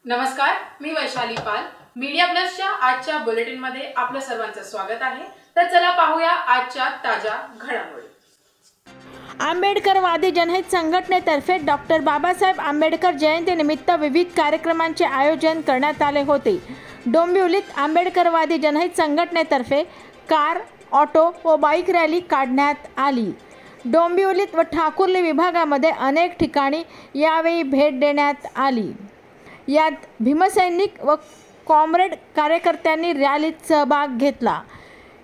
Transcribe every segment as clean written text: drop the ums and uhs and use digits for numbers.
नमस्कार, मी वैशाली पाल. मीडिया प्लसच्या आजच्या बुलेटिनमध्ये आपलं सर्वांचं स्वागत आहे. तर चला पाहूया आजच्या ताज्या घडामोडी. आंबेडकरवादी जनहित संघटनेतर्फे डॉक्टर बाबासाहेब आंबेडकर जयंतीनिमित्त विविध कार्यक्रमांचे आयोजन करण्यात आले होते. डोंबिवलीत आंबेडकरवादी जनहित संघटनेतर्फे कार, ऑटो व बाईक रॅली काढण्यात आली. डोंबिवलीत व ठाकुर्ली विभागामध्ये अनेक ठिकाणी यावेळी भेट देण्यात आली. यात भीमसैनिक व कॉम्रेड कार्यकर्त्यांनी रॅलीत सहभाग घेतला.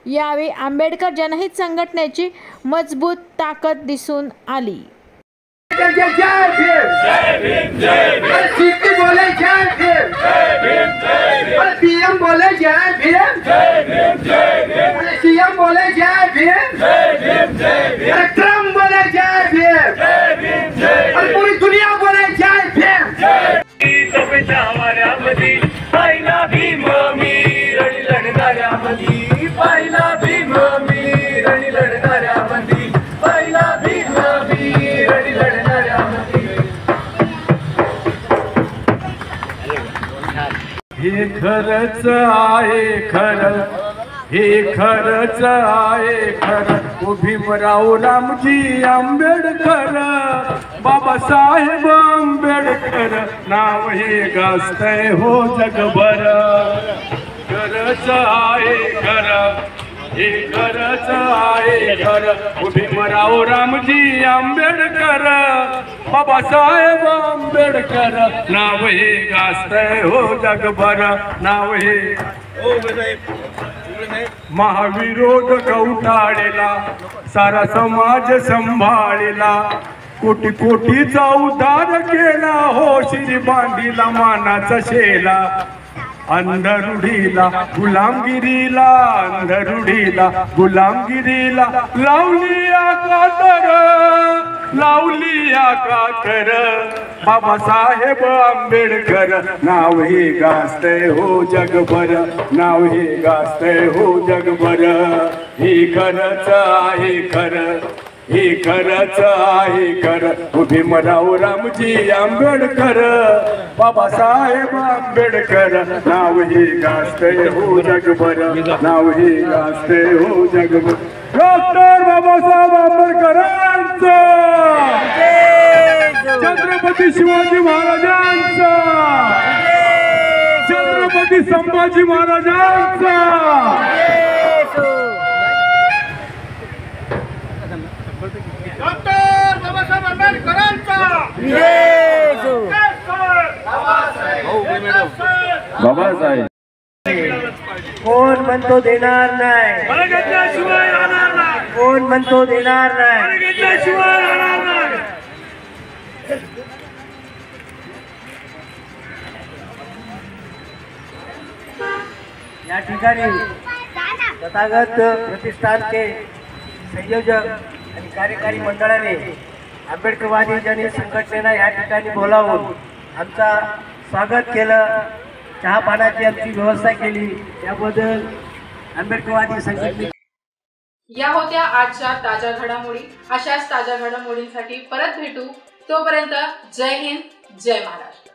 यावेळी आंबेडकर जनहित संघटनेची मजबूत ताकद दिसून आली. पहिला भीम मी रणी लढणाऱ्यामध्ये, पहिला भीम मी रणी लढणाऱ्यामध्ये, पहिला भीम मी रणी लढणाऱ्यामध्ये. हे खरंच आहे खरं, हे खरंच आहे खरं. भीमराव रामजी आंबेडकर, बाबासाहेब आंबेडकर नाव हे गाजतंय हो जगभर. खरंच आहे खरं, हे खरंच आहे खरं. भीमराव रामजी आंबेडकर, बाबासाहेब आंबेडकर नाव हे गाजतंय हो जगभर. नाव हे महाविरोध कवटाळलेला, सारा समाज संभाळला, कोटी कोटीचा उद्धार केला हो. शिरी बांधिला मानाचा शेला, अंधरुढीला गुलामगिरीला, अंधरुढीला गुलामगिरीला लावली आकातर, लावली आकातर. बाबासाहेब आंबेडकर नाव हे गाजतंय हो जगभर, नाव हे गाजतंय हो जगभर. हे खरंच आहे खरं, हे खरंच आहे खरं. भीमराव रामजी आंबेडकर, बाबासाहेब आंबेडकर नाव हे गाजतंय हो जगभर, नाव हे गाजतंय हो जगभर. डॉक्टर बाबासाहेब आंबेडकरांचा, छत्रपती शिवाजी महाराजांचा, छत्रपती संभाजी महाराजांचा. डॉक्टर बाबासाहेब आंबेडकरांचा. बाबासाहेब कोण म्हणतो देणार नाही, कोण म्हणतो देणार नाही. या ठिकाणी तथागत प्रतिष्ठानचे संयोजक आणि कार्यकारी मंडळाने आंबेडकरवादी जनहित संघटनेला या ठिकाणी बोलावून आमचा स्वागत केलं. चहा पाण्याची आमची व्यवस्था केली, त्याबद्दल आंबेडकरवादी संघटने. या होत्या आजच्या ताज्या घडामोडी. अशाच ताज्या घडामोडींसाठी परत भेटू. तोपर्यंत जय हिंद, जय महाराष्ट्र.